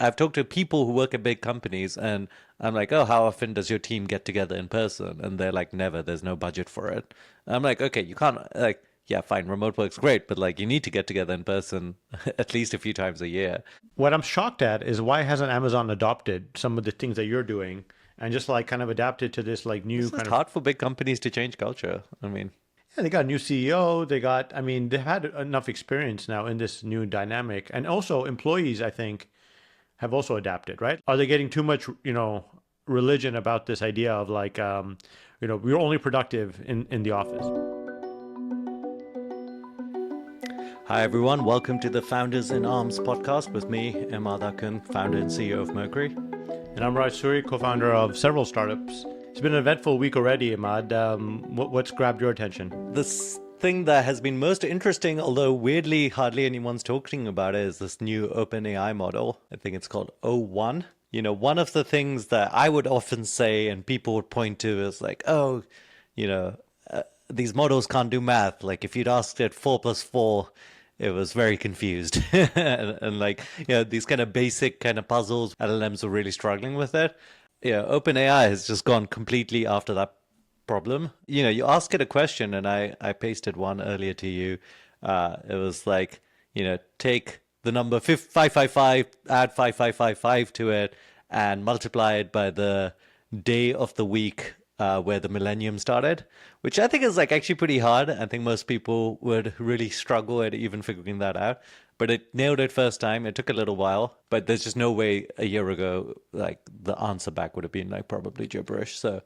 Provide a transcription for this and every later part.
I've talked to people who work at big companies, and I'm like, oh, how often does your team get together in person? And they're like, never. There's no budget for it. I'm like, okay, you can't like, yeah, fine, remote work's great, but like, you need to get together in person at least a few times a year. What I'm shocked at is why hasn't Amazon adopted some of the things that you're doing and just like kind of adapted to this like new It's just kind of hard for big companies to change culture. I mean, yeah, they got a new CEO, they got I mean, they've had enough experience now in this new dynamic. And also employees, I think, have also adapted, right? Are they getting too much, religion about this idea of like we're only productive in the office? hi everyone, welcome to the Founders in Arms podcast with me, Emad Akun, founder and CEO of Mercury. And I'm Raj Suri, co-founder of several startups. It's been an eventful week already, Ahmad. What's grabbed your attention? This thing that has been most interesting, although weirdly hardly anyone's talking about it, is this new OpenAI model. I think it's called O1. One of the things that I would often say and people would point to is like, oh, you know, these models can't do math. Like if you'd asked it 4 plus 4, it was very confused. and like, these kind of basic kind of puzzles, LLMs were really struggling with it. OpenAI has just gone completely after that problem. You ask it a question, and I pasted one earlier to you. It was like, take the number 555, add 5555 to it, and multiply it by the day of the week where the millennium started, which I think is like actually pretty hard. I think most people would really struggle at even figuring that out. But it nailed it first time. It took a little while, but there's just no way a year ago, like the answer back would have been like probably gibberish. So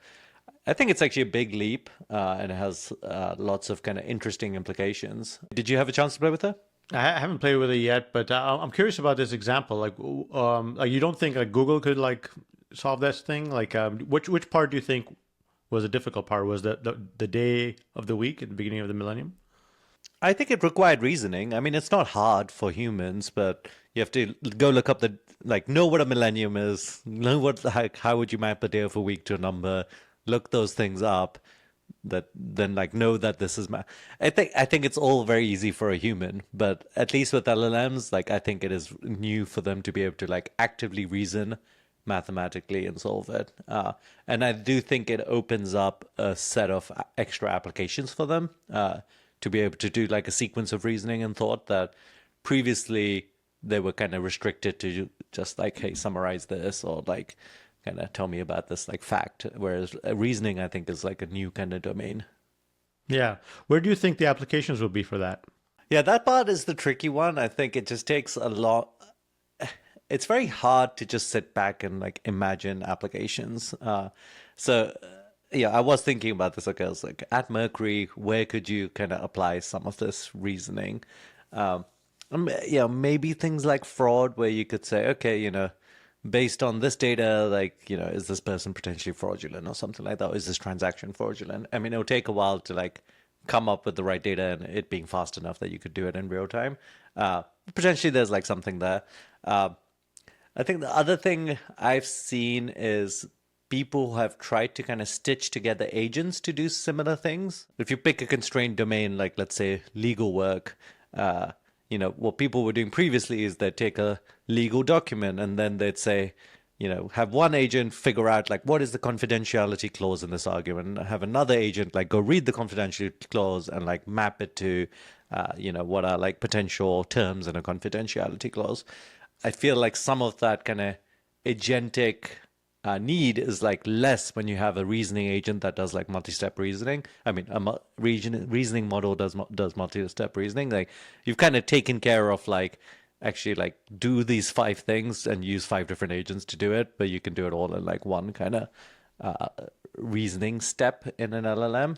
I think it's actually a big leap, and it has lots of kind of interesting implications. Did you have a chance to play with it? I haven't played with it yet, but I'm curious about this example. Like you don't think like Google could like solve this thing? Like, which part do you think was a difficult part? Was the day of the week at the beginning of the millennium? I think it required reasoning. I mean, it's not hard for humans, but you have to go look up know what a millennium is, know how would you map a day of a week to a number, look those things up, that then like know that this is I think it's all very easy for a human, but at least with LLMs, like I think it is new for them to be able to like actively reason mathematically and solve it. And I do think it opens up a set of extra applications for them to be able to do like a sequence of reasoning and thought that previously they were kind of restricted to just like, hey, summarize this, or like kind of tell me about this like fact. Whereas reasoning, I think, is like a new kind of domain. Yeah. Where do you think the applications will be for that? Yeah, that part is the tricky one. I think it just takes a lot. It's very hard to just sit back and like imagine applications. Yeah, I was thinking about this. Okay, I was like, at Mercury, where could you kind of apply some of this reasoning? Yeah, maybe things like fraud, where you could say, okay, based on this data, like, is this person potentially fraudulent or something like that? Or is this transaction fraudulent? I mean, it'll take a while to like come up with the right data and it being fast enough that you could do it in real time. Potentially there's like something there. I think the other thing I've seen is people have tried to kind of stitch together agents to do similar things. If you pick a constrained domain, like let's say legal work, what people were doing previously is they'd take a legal document and then they'd say, have one agent figure out like what is the confidentiality clause in this argument, have another agent like go read the confidentiality clause and like map it to, what are like potential terms in a confidentiality clause. I feel like some of that kind of agentic need is like less when you have a reasoning agent that does like multi-step reasoning. I mean, reasoning model does multi-step reasoning. Like you've kind of taken care of like actually like do these 5 things and use 5 different agents to do it, but you can do it all in like one kind of reasoning step in an LLM.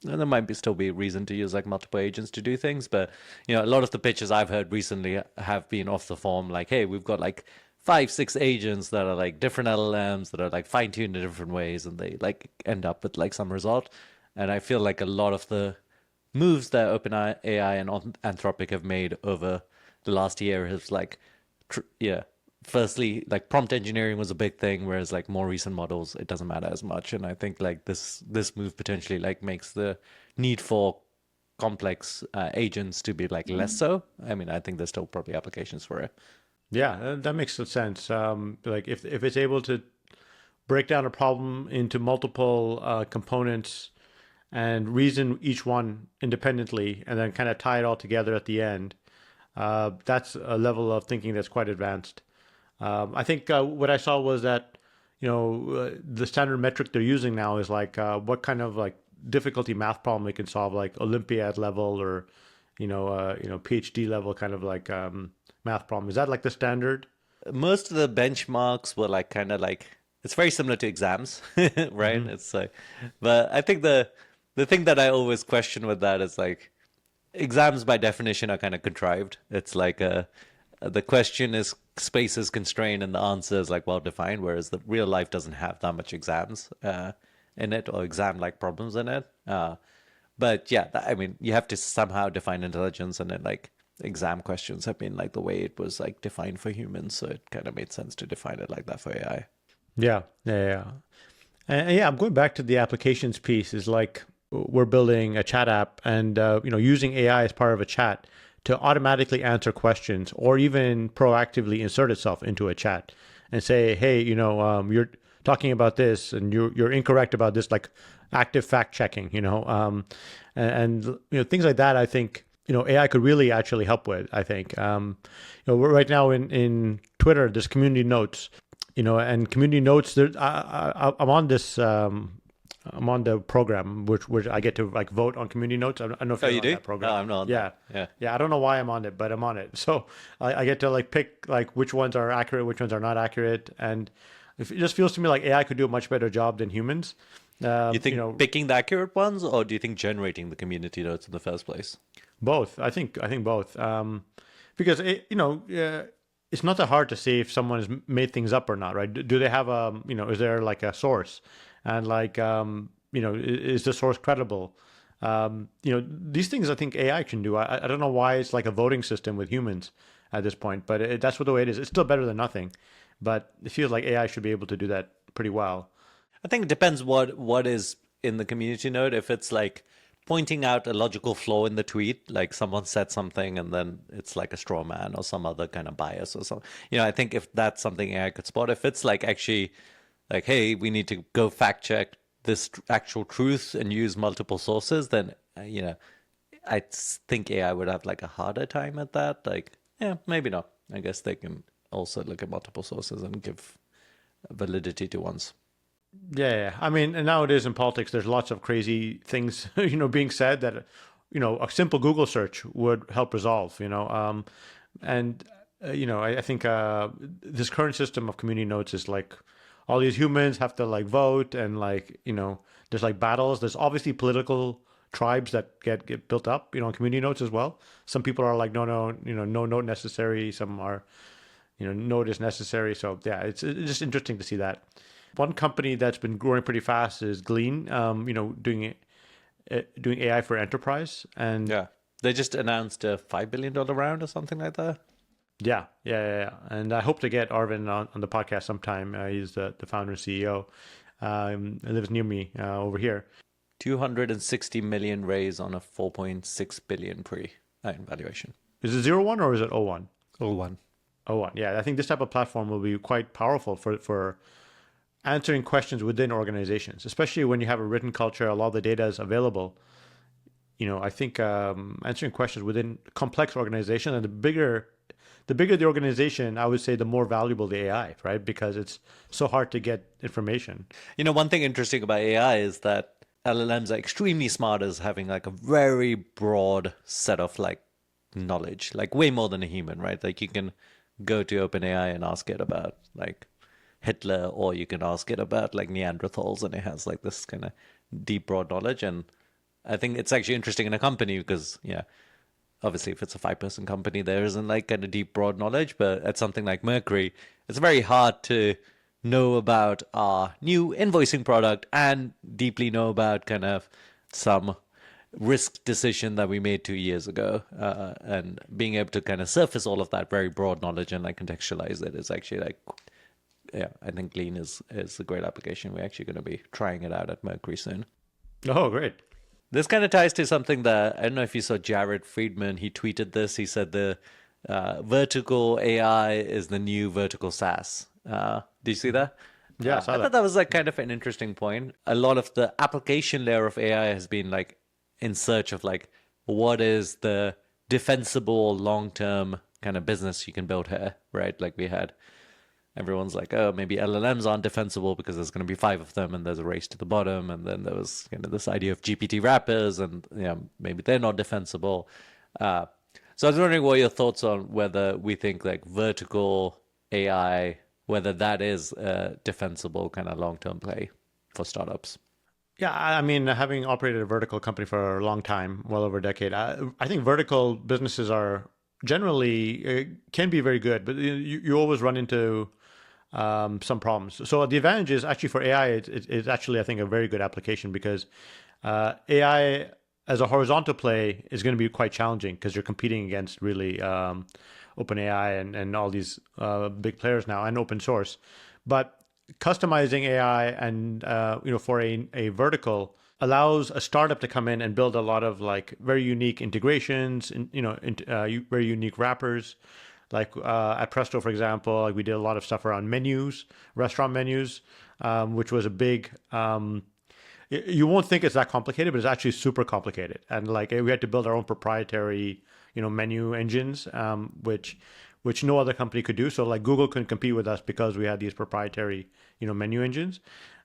And there might still be reason to use like multiple agents to do things, but a lot of the pitches I've heard recently have been off the form like, hey, we've got like 5, 6 agents that are like different LLMs that are like fine-tuned in different ways, and they like end up with like some result. And I feel like a lot of the moves that OpenAI and Anthropic have made over the last year has like, firstly, like prompt engineering was a big thing, whereas like more recent models, it doesn't matter as much. And I think like this move potentially like makes the need for complex agents to be like less so. I mean, I think there's still probably applications for it. Yeah, that makes sense. Like if it's able to break down a problem into multiple components and reason each one independently, and then kind of tie it all together at the end, that's a level of thinking that's quite advanced. I think what I saw was that, the standard metric they're using now is like what kind of like difficulty math problem they can solve, like Olympiad level or, PhD level kind of like math problem. Is that like the standard? Most of the benchmarks were like kind of like it's very similar to exams, right? Hmm. It's like, but I think the thing that I always question with that is like exams by definition are kind of contrived. It's like the question is space is constrained and the answer is like well defined, whereas the real life doesn't have that much exams in it or exam like problems in it. But yeah, I mean, you have to somehow define intelligence, and then like exam questions have been like the way it was like defined for humans, so it kind of made sense to define it like that for AI. Yeah, yeah, yeah. And yeah, I'm going back to the applications piece. Is like we're building a chat app, and using AI as part of a chat to automatically answer questions, or even proactively insert itself into a chat and say, "Hey, you're talking about this, and you're incorrect about this." Like active fact checking, and things like that. I think AI could really actually help with. I think we're right now in Twitter. There's community notes, and community notes. There, I'm on this. I'm on the program which I get to like vote on community notes. I don't know if Oh, you're you on do? that No, program. I'm not on that. Yeah, Yeah. yeah. I don't know why I'm on it, but I'm on it. So I get to like pick like which ones are accurate, which ones are not accurate, and it just feels to me like AI could do a much better job than humans. You You think know, picking the accurate ones, or do you think generating the community notes in the first place? both. I think both. Because it's not that hard to see if someone has made things up or not, right? Do they have is there like a source, and like is the source credible? These things I think AI can do. I don't know why it's like a voting system with humans at this point, but that's what the way it is. It's still better than nothing, but it feels like AI should be able to do that pretty well. I think it depends what is in the community note. If it's like pointing out a logical flaw in the tweet, like someone said something and then it's like a straw man or some other kind of bias or something. I think if that's something AI could spot, if it's like actually like, hey, we need to go fact check this actual truth and use multiple sources, then I think AI would have like a harder time at that. Like, yeah, maybe not. I guess they can also look at multiple sources and give validity to ones. Yeah, yeah. I mean, and nowadays in politics, there's lots of crazy things, being said that, a simple Google search would help resolve, and, I think this current system of community notes is like all these humans have to like vote and like, there's like battles. There's obviously political tribes that get built up, on community notes as well. Some people are like, no, no, no note necessary. Some are, note is necessary. So yeah, it's just interesting to see that. One company that's been growing pretty fast is Glean, doing AI for enterprise. And Yeah. They just announced a $5 billion round or something like that. yeah, yeah, yeah, yeah. And I hope to get Arvin on the podcast sometime. He's the founder and CEO. He lives near me over here. 260 million raise on a 4.6 billion pre valuation. Is it 01 or is it 01? All one. 01. Yeah, I think this type of platform will be quite powerful for answering questions within organizations, especially when you have a written culture, a lot of the data is available. I think answering questions within complex organizations, and the bigger the organization, I would say the more valuable the AI, right? Because it's so hard to get information. One thing interesting about AI is that LLMs are extremely smart as having like a very broad set of like knowledge, like way more than a human, right? Like you can go to OpenAI and ask it about like Hitler, or you can ask it about like Neanderthals, and it has like this kind of deep, broad knowledge. And I think it's actually interesting in a company because, yeah, obviously if it's a five-person company, there isn't like kind of deep, broad knowledge. But at something like Mercury, it's very hard to know about our new invoicing product and deeply know about kind of some risk decision that we made 2 years ago, and being able to kind of surface all of that very broad knowledge and like contextualize it is actually like, yeah, I think Lean is a great application. We're actually going to be trying it out at Mercury soon. Oh, great. This kind of ties to something that I don't know if you saw Jared Friedman. He tweeted this. He said vertical AI is the new vertical SaaS. Do you see that? Yeah, I saw I thought that. that was like kind of an interesting point. A lot of the application layer of AI has been like in search of like what is the defensible long-term kind of business you can build here, right? Like we had everyone's like, oh, maybe LLMs aren't defensible because there's going to be five of them and there's a race to the bottom. And then there was kind of this idea of GPT wrappers and maybe they're not defensible. Uh, so I was wondering what your thoughts on whether we think like vertical AI, whether that is a defensible kind of long-term play for startups. Yeah, I mean, having operated a vertical company for a long time, well over a decade, I think vertical businesses are generally can be very good, but you always run into some problems. So the advantage is actually for AI, it's actually, I think, a very good application because AI as a horizontal play is going to be quite challenging because you're competing against really OpenAI and all these big players now and open source. But customizing AI and for a vertical allows a startup to come in and build a lot of like very unique integrations and very unique wrappers. Like at Presto, for example, like we did a lot of stuff around menus, restaurant menus, which was a big. You won't think it's that complicated, but it's actually super complicated. And like we had to build our own proprietary, menu engines, which no other company could do. So like Google couldn't compete with us because we had these proprietary, menu engines.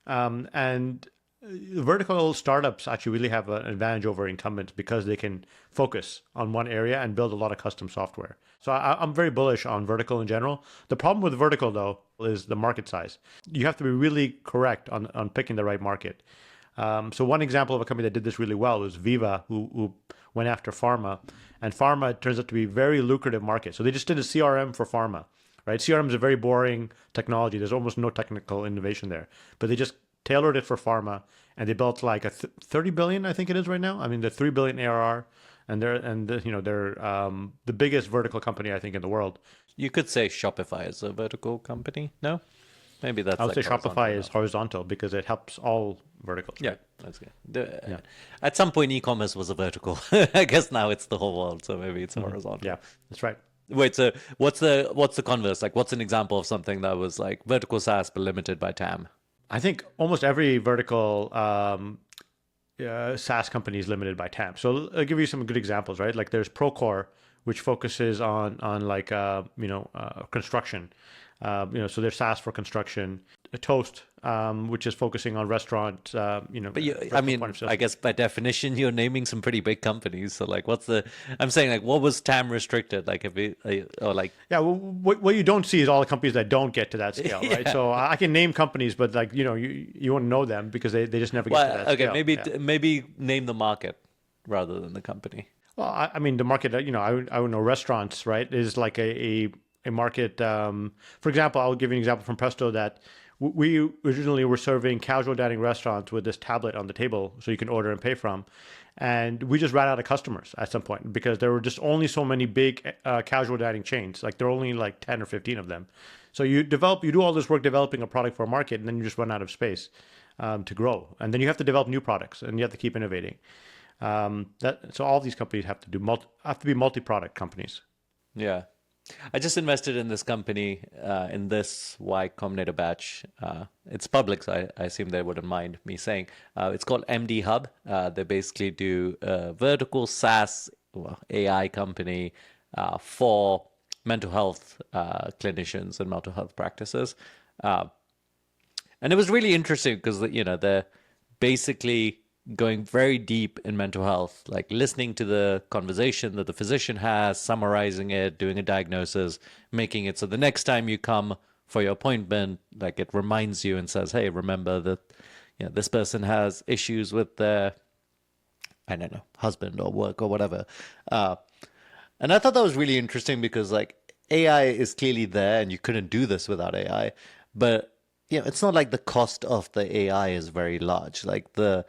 And vertical startups actually really have an advantage over incumbents because they can focus on one area and build a lot of custom software. So I'm very bullish on vertical in general. The problem with vertical though is the market size. You have to be really correct on picking the right market. So one example of a company that did this really well was Viva, who went after pharma, and pharma turns out to be a very lucrative market. So they just did a CRM for pharma, right? CRM is a very boring technology. There's almost no technical innovation there, but they just tailored it for pharma, and they built like a 30 billion, I think it is right now. I mean, they're 3 billion ARR, and they're the biggest vertical company I think in the world. You could say Shopify is a vertical company. No, maybe I that's would say like horizontal Shopify is enough. horizontal because it helps all verticals, Yeah, right? that's good. Yeah. At some point, e-commerce was a vertical. I guess now it's the whole world, so maybe it's Yeah, horizontal. that's right. Wait, so what's the converse? Like, what's an example of something that was like vertical SaaS but limited by TAM? I think almost every vertical SaaS company is limited by TAM. So I'll give you some good examples, right? Like there's Procore, which focuses on like construction. So there's SaaS for construction. Toast, which is focusing on But I restaurant point mean, of sale. I guess by definition, you're naming some pretty big companies. So like, I'm saying like, what was TAM restricted? Like, if it, or like, Yeah, well, what you don't see is all the companies that don't get to that scale, right? yeah. So I can name companies, but like you won't know them because they just never get to Well, that okay, scale. Yeah. maybe name the market rather than the company. Well, I mean, the market, I would know restaurants, right, is like a market. For example, I'll give you an example from Presto that we originally were serving casual dining restaurants with this tablet on the table so you can order and pay from. And we just ran out of customers at some point because there were just only so many big casual dining chains. Like there are only like 10 or 15 of them. So you do all this work developing a product for a market, and then you just run out of space to grow. And then you have to develop new products and you have to keep innovating. So all these companies have to be multi-product companies. Yeah. I just invested in this company, in this Y Combinator batch. It's public, so I assume they wouldn't mind me saying. It's called MD Hub. They basically do a vertical SaaS AI company for mental health clinicians and mental health practices. And it was really interesting because they're basically going very deep in mental health, like listening to the conversation that the physician has, summarizing it, doing a diagnosis, making it so the next time you come for your appointment, like it reminds you and says, "Hey, remember that this person has issues with their, I don't know, husband or work or whatever." And I thought that was really interesting because like AI is clearly there, and you couldn't do this without AI, but it's not like the cost of the AI is very large. Like the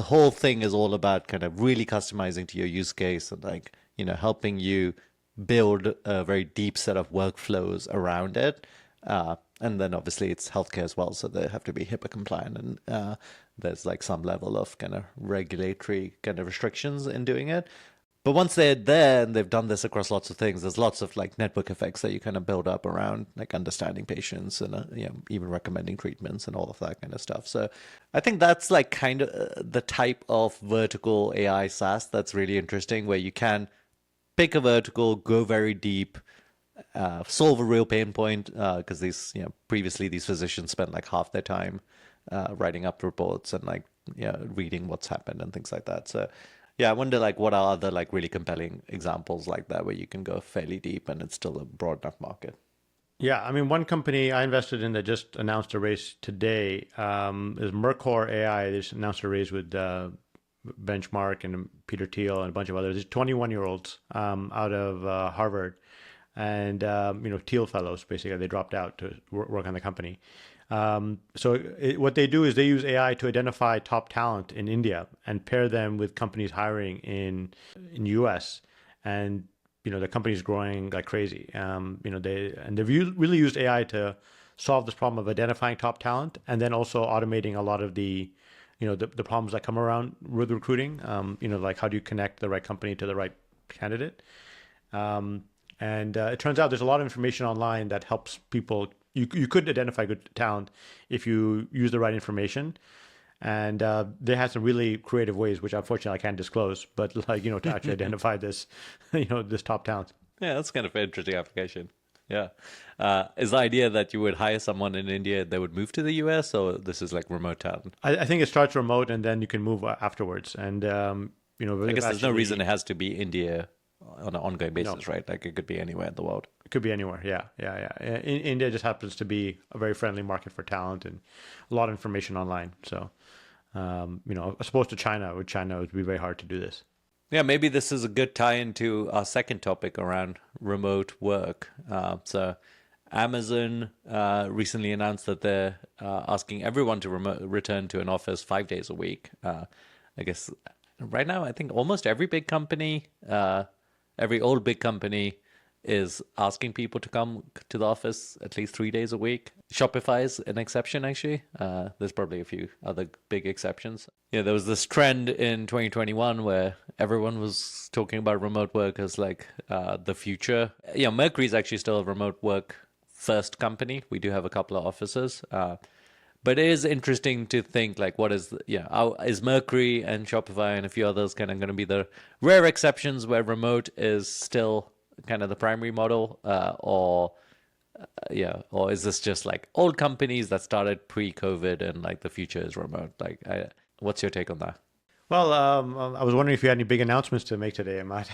whole thing is all about kind of really customizing to your use case and like, helping you build a very deep set of workflows around it. And then obviously it's healthcare as well. So they have to be HIPAA compliant and there's like some level of kind of regulatory kind of restrictions in doing it. But once they're there and they've done this across lots of things, there's lots of like network effects that you kind of build up around like understanding patients and even recommending treatments and all of that kind of stuff. So I think that's like kind of the type of vertical AI SaaS that's really interesting, where you can pick a vertical, go very deep, solve a real pain point, because these previously these physicians spent like half their time writing up reports and like reading what's happened and things like that. So yeah, I wonder like what are other like really compelling examples like that where you can go fairly deep and it's still a broad enough market. Yeah, I mean, one company I invested in that just announced a raise today is Mercor AI. They just announced a raise with Benchmark and Peter Thiel and a bunch of others. These 21-year-olds out of Harvard, and Thiel fellows. Basically, they dropped out to work on the company. What they do is they use AI to identify top talent in India and pair them with companies hiring in US, and the company's growing like crazy. They've really used AI to solve this problem of identifying top talent, and then also automating a lot of the the problems that come around with recruiting. Like how do you connect the right company to the right candidate? And it turns out there's a lot of information online that helps people. You could identify good talent if you use the right information. And they had some really creative ways, which unfortunately I can't disclose, but like, to actually identify this, this top talent. Yeah, that's kind of an interesting application. Yeah. Is the idea that you would hire someone in India that would move to the US, or this is like remote talent? I think it starts remote and then you can move afterwards. And, I guess there's no reason it has to be India on an ongoing no, basis, right? Like it could be anywhere in the world. it could be anywhere. Yeah. India just happens to be a very friendly market for talent and a lot of information online. So, as opposed to China, with China, it would be very hard to do this. Yeah, maybe this is a good tie into our second topic around remote work. So Amazon recently announced that they're asking everyone to return to an office 5 days a week. I guess right now, I think almost every big company, every old big company is asking people to come to the office at least 3 days a week. Shopify is an exception, actually. There's probably a few other big exceptions. Yeah, there was this trend in 2021 where everyone was talking about remote work as like the future. Yeah, Mercury is actually still a remote work first company. We do have a couple of offices. But it is interesting to think like what is is Mercury and Shopify and a few others kind of going to be the rare exceptions where remote is still kind of the primary model, or is this just like old companies that started pre-COVID and like the future is remote? Like, what's your take on that? Well, I was wondering if you had any big announcements to make today, Matt.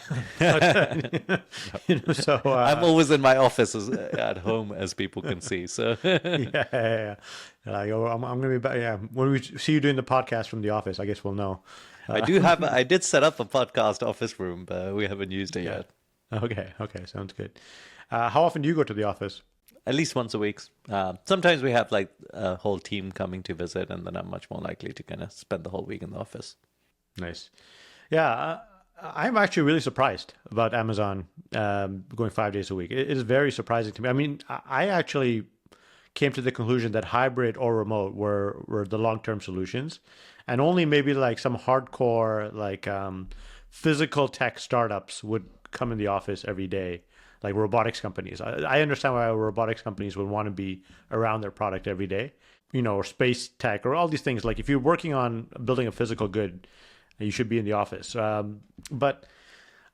I'm always in my office at home, as people can see. So yeah. I'm going to be back. Yeah, when we see you doing the podcast from the office, I guess we'll know. I did set up a podcast office room, but we haven't used it yet. Okay, sounds good. How often do you go to the office? At least once a week. Sometimes we have like a whole team coming to visit, and then I'm much more likely to kind of spend the whole week in the office. Nice. Yeah, I'm actually really surprised about Amazon going 5 days a week. It is very surprising to me. I mean, I actually came to the conclusion that hybrid or remote were the long-term solutions, and only maybe like some hardcore like physical tech startups would come in the office every day, like robotics companies. I understand why robotics companies would want to be around their product every day, or space tech or all these things. Like if you're working on building a physical good, you should be in the office. But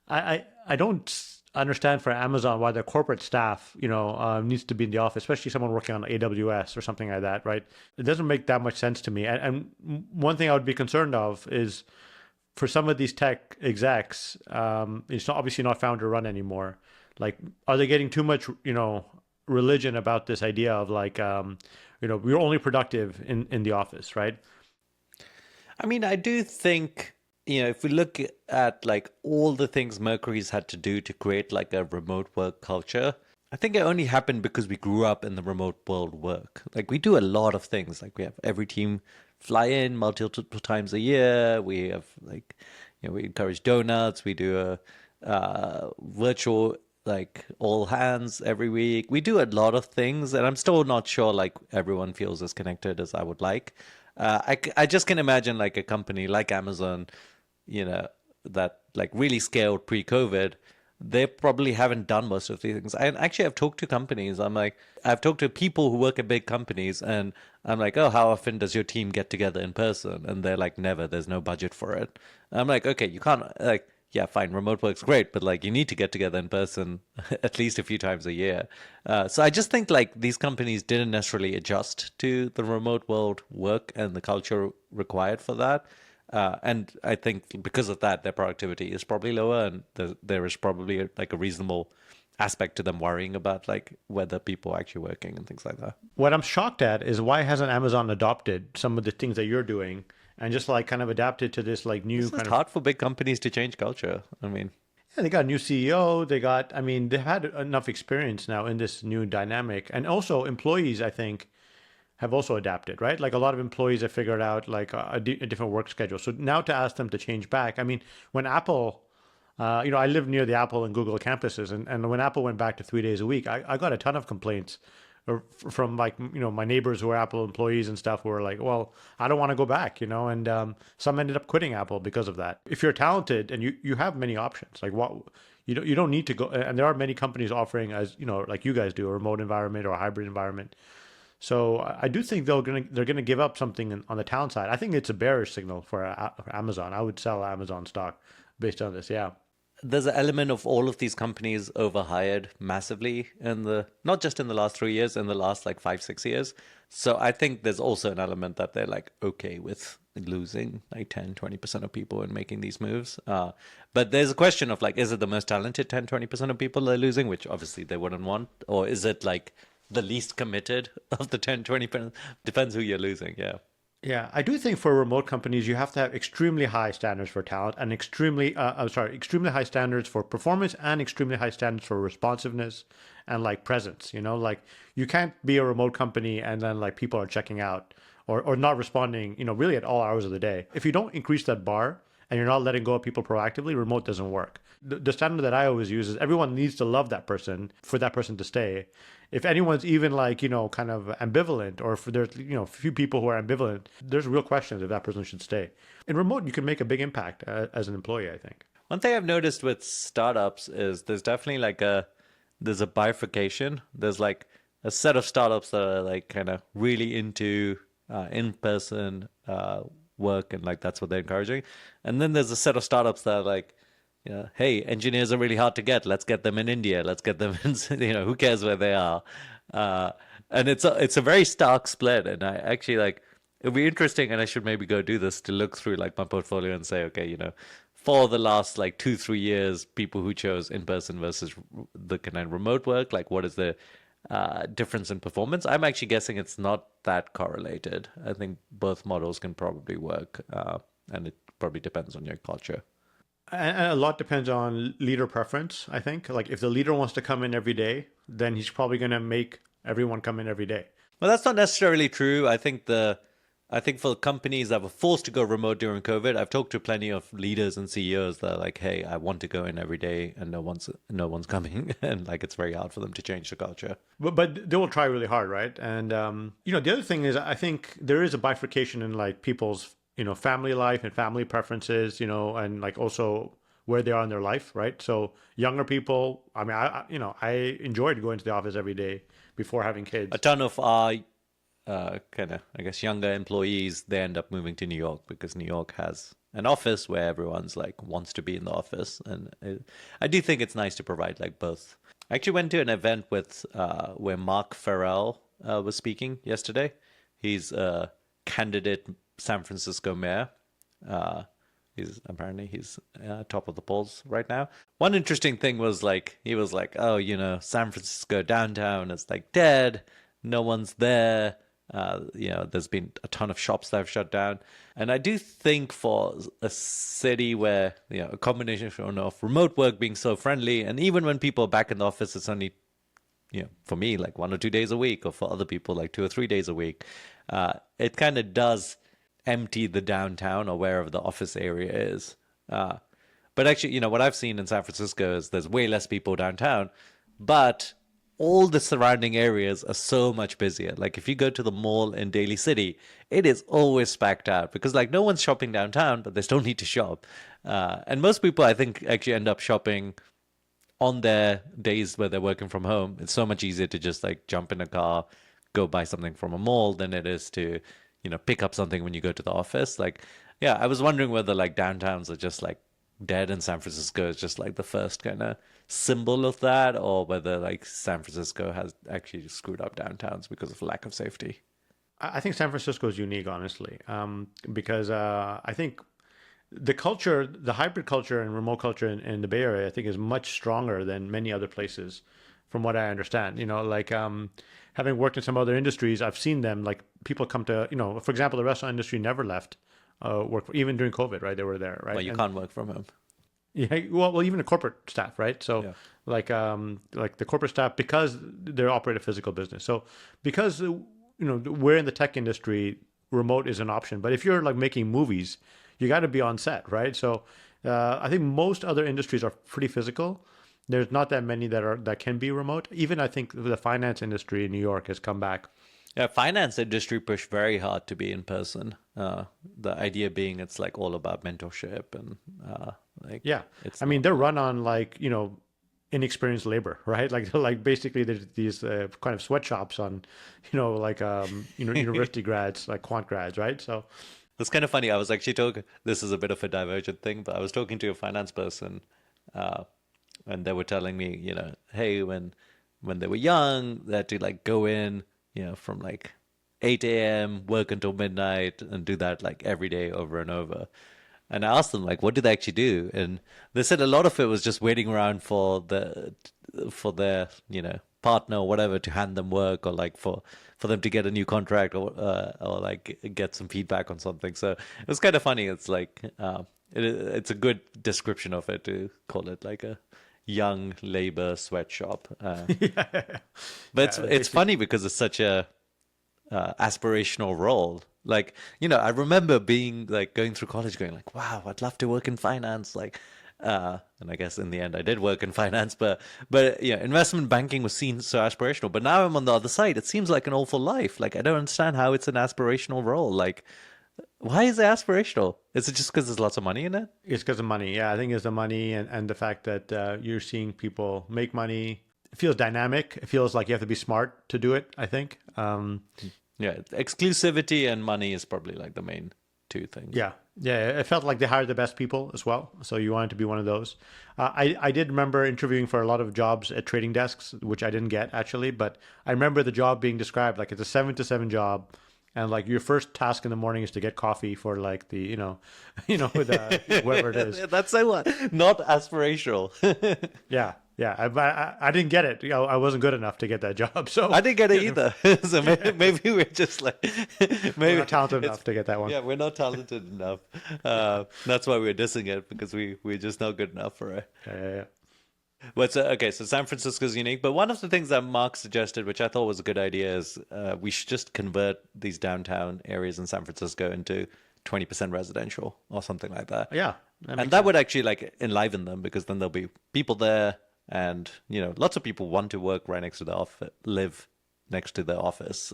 I don't understand for Amazon why their corporate staff, needs to be in the office, especially someone working on AWS or something like that, right? It doesn't make that much sense to me. And one thing I would be concerned of is for some of these tech execs, it's obviously not founder run anymore. Like, are they getting too much, religion about this idea of like, we're only productive in the office, right? I mean, I do think, if we look at like all the things Mercury's had to do to create like a remote work culture, I think it only happened because we grew up in the remote world work. Like we do a lot of things. Like we have every team fly in multiple times a year. We have like, we encourage donuts. We do a virtual like all hands every week. We do a lot of things, and I'm still not sure like everyone feels as connected as I would like. I just can imagine like a company like Amazon, that like really scaled pre-COVID, they probably haven't done most of these things. And actually, I've talked to companies. I've talked to people who work at big companies, and I'm like, oh, how often does your team get together in person? And they're like, never. There's no budget for it. I'm like, okay, you can't like, yeah, fine, remote work's great, but like you need to get together in person at least a few times a year. So I just think like these companies didn't necessarily adjust to the remote world work and the culture required for that. And I think because of that, their productivity is probably lower, and there is probably like a reasonable aspect to them worrying about like whether people are actually working and things like that. What I'm shocked at is why hasn't Amazon adopted some of the things that you're doing and just like kind of adapted to this like new It's kind just of. hard for big companies to change culture. I mean, Yeah, they got a new CEO. They got, I mean, they've had enough experience now in this new dynamic. And also, employees, I think, have also adapted, right? Like a lot of employees have figured out like a different work schedule. So now to ask them to change back, I mean, when Apple, I live near the Apple and Google campuses, and when Apple went back to 3 days a week, I got a ton of complaints from like my neighbors who are Apple employees and stuff who were like, well, I don't want to go back, and some ended up quitting Apple because of that. If you're talented and you have many options, like what you don't need to go, and there are many companies offering, as like you guys do, a remote environment or a hybrid environment. So I do think they're gonna give up something on the talent side. I think it's a bearish signal for Amazon. I would sell Amazon stock based on this. Yeah. there's an element of all of these companies overhired massively in the not just in the last 3 years, in the last like 5, 6 years. So I think there's also an element that they're like okay with losing like 10, 20% of people and making these moves. But there's a question of like, is it the most talented 10, 20% of people they're losing, which obviously they wouldn't want, or is it like the least committed of the 10, 20%? Depends who you're losing. Yeah. Yeah, I do think for remote companies, you have to have extremely high standards for talent and extremely high standards for performance and extremely high standards for responsiveness and like presence. Like you can't be a remote company and then like people are checking out or not responding, really at all hours of the day. If you don't increase that bar and you're not letting go of people proactively, remote doesn't work. The standard that I always use is everyone needs to love that person for that person to stay. If anyone's even like, kind of ambivalent, or if there's, a few people who are ambivalent, there's real questions if that person should stay. In remote, you can make a big impact as an employee, I think. One thing I've noticed with startups is there's definitely like there's a bifurcation. There's like a set of startups that are like kind of really into in-person work, and like that's what they're encouraging. And then there's a set of startups that are like, hey, engineers are really hard to get. Let's get them in India. Let's get them in, who cares where they are? And it's a very stark split. And I actually like, it'd be interesting, and I should maybe go do this to look through like my portfolio and say, okay, for the last like 2, 3 years, people who chose in person versus the kind of remote work, like what is the difference in performance? I'm actually guessing it's not that correlated. I think both models can probably work, and it probably depends on your culture. And a lot depends on leader preference, I think. Like if the leader wants to come in every day, then he's probably going to make everyone come in every day. Well, that's not necessarily true. I think for companies that were forced to go remote during COVID, I've talked to plenty of leaders and CEOs that are like, "Hey, I want to go in every day, and no one's coming," and like it's very hard for them to change the culture. But they will try really hard, right? And the other thing is, I think there is a bifurcation in like people's family life and family preferences, and like also where they are in their life, right? So younger people, I mean, I enjoyed going to the office every day before having kids. A ton of our kind of, I guess, younger employees, they end up moving to New York because New York has an office where everyone's like wants to be in the office, and I do think it's nice to provide like both. I actually went to an event with where Mark Farrell was speaking yesterday. He's a candidate San Francisco mayor. He's top of the polls right now. One interesting thing was like he was like, oh, San Francisco downtown is like dead. No one's there. There's been a ton of shops that have shut down. And I do think for a city where, a combination of remote work being so friendly, and even when people are back in the office, it's only, for me, like 1 or 2 days a week, or for other people, like 2 or 3 days a week. It kind of does empty the downtown or wherever the office area is. But actually, what I've seen in San Francisco is there's way less people downtown, but all the surrounding areas are so much busier. Like if you go to the mall in Daly City, it is always packed out because like no one's shopping downtown, but they still need to shop. And most people, I think, actually end up shopping on their days where they're working from home. It's so much easier to just like jump in a car, go buy something from a mall than it is to, pick up something when you go to the office. Like, yeah, I was wondering whether like downtowns are just like dead and San Francisco is just like the first kind of symbol of that, or whether like San Francisco has actually screwed up downtowns because of lack of safety. I think San Francisco is unique, honestly, because I think the culture, the hybrid culture and remote culture in the Bay Area, I think is much stronger than many other places, from what I understand. Like having worked in some other industries, I've seen them like people come to, for example, the restaurant industry never left work even during COVID, right? They were there, right? Well, you And can't work from home. yeah, well, even the corporate staff, right? So, Yeah. like the corporate staff, because they operate a physical business. So, because we're in the tech industry, remote is an option. But if you're like making movies, you got to be on set, right? So, I think most other industries are pretty physical. There's not that many that can be remote. Even I think the finance industry in New York has come back. Yeah, finance industry pushed very hard to be in person. The idea being it's like all about mentorship and like Yeah, it's I mean not. they're run on like inexperienced labor, right? Like basically there's these kind of sweatshops on, like university grads, like quant grads, right? So It's kind of funny. I was actually talking. This is a bit of a divergent thing, but I was talking to a finance person, uh, and they were telling me, hey, when they were young, they had to like go in, from like 8 a.m., work until midnight, and do that like every day over and over. And I asked them like, what do they actually do? And they said a lot of it was just waiting around for their partner or whatever to hand them work, or like for them to get a new contract, or like get some feedback on something. So it was kind of funny. It's like it's a good description of it to call it like a young labor sweatshop. yeah, But it's yeah, it's funny because it's such a aspirational role. Like, I remember being like going through college going like, wow, I'd love to work in finance. Like, and I guess in the end I did work in finance, but yeah, investment banking was seen so aspirational. But now I'm on the other side. It seems like an awful life. Like, I don't understand how it's an aspirational role. Like, why is it aspirational? Is it just because there's lots of money in it? it's because of money. Yeah, I think it's the money and the fact that you're seeing people make money. It feels dynamic. It feels like you have to be smart to do it, I think. Yeah, exclusivity and money is probably like the main two things. Yeah, yeah. It felt like they hired the best people as well. So you wanted to be one of those. I did remember interviewing for a lot of jobs at trading desks, which I didn't get actually. But I remember the job being described like it's a 7 to 7 job, and like your first task in the morning is to get coffee for like the with whoever it is. That's so what? Not aspirational. Yeah, yeah. I didn't get it. I wasn't good enough to get that job. So I didn't get it either. So maybe we're just like we're maybe not talented it's enough to get that one. yeah, we're not talented enough. That's why we're dissing it because we're just not good enough for it. Yeah. But okay, so San Francisco is unique. But one of the things that Mark suggested, which I thought was a good idea, is we should just convert these downtown areas in San Francisco into 20% residential or something like that. Yeah, that And makes that sense. would actually like enliven them because then there'll be people there, and lots of people want to work right next to the office, live next to the office.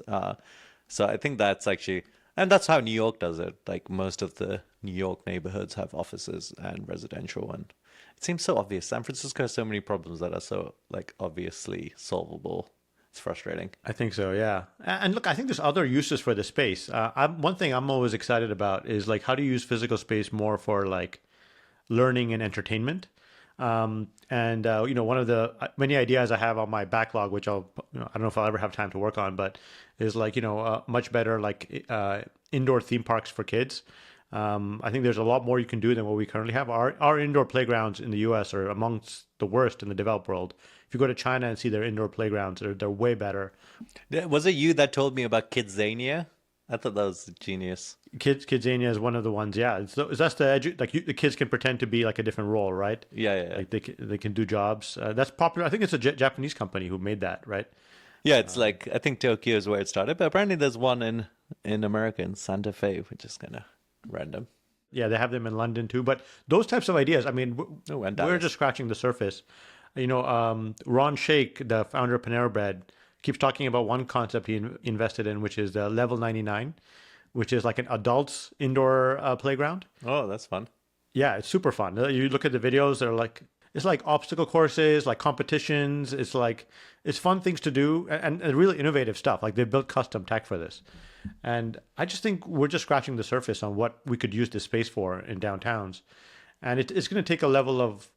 So I think that's actually, and that's how New York does it. Like most of the New York neighborhoods have offices and residential, and it seems so obvious. San Francisco has so many problems that are so like obviously solvable. It's frustrating. I think so, yeah. And look, I think there's other uses for the space. One thing I'm always excited about is like how to use physical space more for like learning and entertainment. And one of the many ideas I have on my backlog, which I don't know if I'll ever have time to work on, but is like much better like indoor theme parks for kids. I think there's a lot more you can do than what we currently have. Our indoor playgrounds in the U.S. are amongst the worst in the developed world. If you go to China and see their indoor playgrounds, they're way better. Was it you that told me about Kidzania? I thought that was genius. Kidzania is one of the ones. Yeah, that's the kids can pretend to be like a different role, right? Yeah, yeah, yeah. Like they can do jobs. That's popular. I think it's a Japanese company who made that, right? Yeah, it's like I think Tokyo is where it started, but apparently there's one in America in Santa Fe, which is kind of random. Yeah, they have them in London too. But those types of ideas, I mean, Oh, and we're Dallas. just scratching the surface. Ron Shaik, the founder of Panera Bread, keeps talking about one concept he invested in, which is the Level 99, which is like an adults indoor playground. Oh, that's fun. Yeah, it's super fun. You look at the videos, they're like, it's like obstacle courses, like competitions. It's fun things to do and really innovative stuff. Like they built custom tech for this. And I just think we're just scratching the surface on what we could use this space for in downtowns. And it's going to take a level of,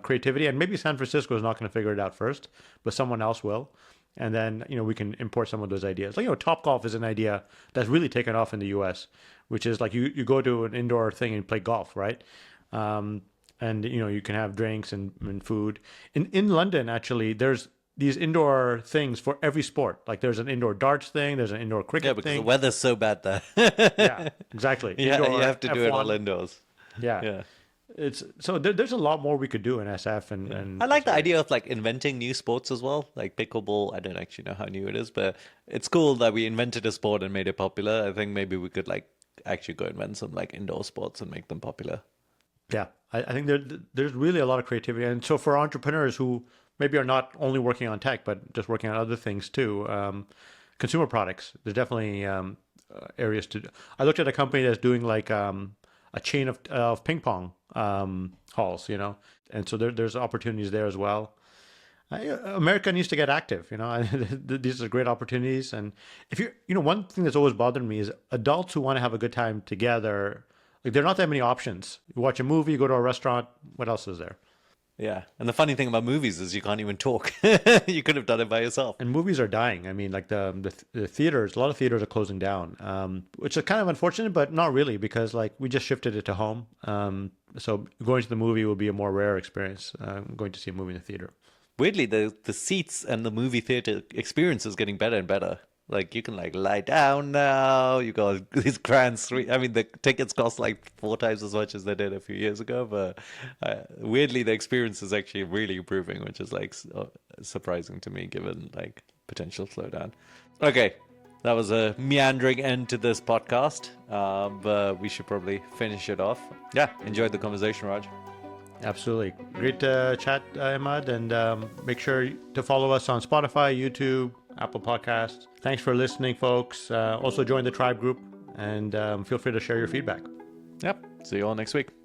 creativity. And maybe San Francisco is not going to figure it out first, but someone else will. And then, we can import some of those ideas. Like, Topgolf is an idea that's really taken off in the US, which is like you go to an indoor thing and play golf, right? And, you can have drinks and food. In London, actually, there's these indoor things for every sport. Like there's an indoor darts thing, there's an indoor cricket Yeah, because thing. the weather's so bad there. Yeah, exactly. Yeah, Indoor you have to do it all F1. indoors. Yeah. Yeah. It's so there's a lot more we could do in SF and I like the idea of like inventing new sports as well, like pickleball. I don't actually know how new it is, but it's cool that we invented a sport and made it popular. I think maybe we could like actually go invent some like indoor sports and make them popular. yeah, I think there's really a lot of creativity. And so for entrepreneurs who maybe are not only working on tech, but just working on other things too, consumer products, there's definitely areas to do. I looked at a company that's doing like a chain of ping pong halls, and so there's opportunities there as well. America needs to get active, These are great opportunities. And if one thing that's always bothered me is adults who want to have a good time together. Like, there are not that many options. You watch a movie, you go to a restaurant. What else is there? Yeah. And the funny thing about movies is you can't even talk. You could have done it by yourself. And movies are dying. I mean, like the theaters, a lot of theaters are closing down, which is kind of unfortunate, but not really, because like we just shifted it to home. So going to the movie will be a more rare experience. Going to see a movie in the theater. Weirdly, the seats and the movie theater experience is getting better and better. Like you can like lie down now. You got these grand suite. I mean, the tickets cost like 4 times as much as they did a few years ago. But weirdly, the experience is actually really improving, which is like surprising to me, given like potential slowdown. Okay, that was a meandering end to this podcast, but we should probably finish it off. Yeah, enjoyed the conversation, Raj. Absolutely. Great chat, Ahmad. And make sure to follow us on Spotify, YouTube, Apple Podcasts. Thanks for listening, folks. Also join the Tribe group and feel free to share your feedback. Yep. See you all next week.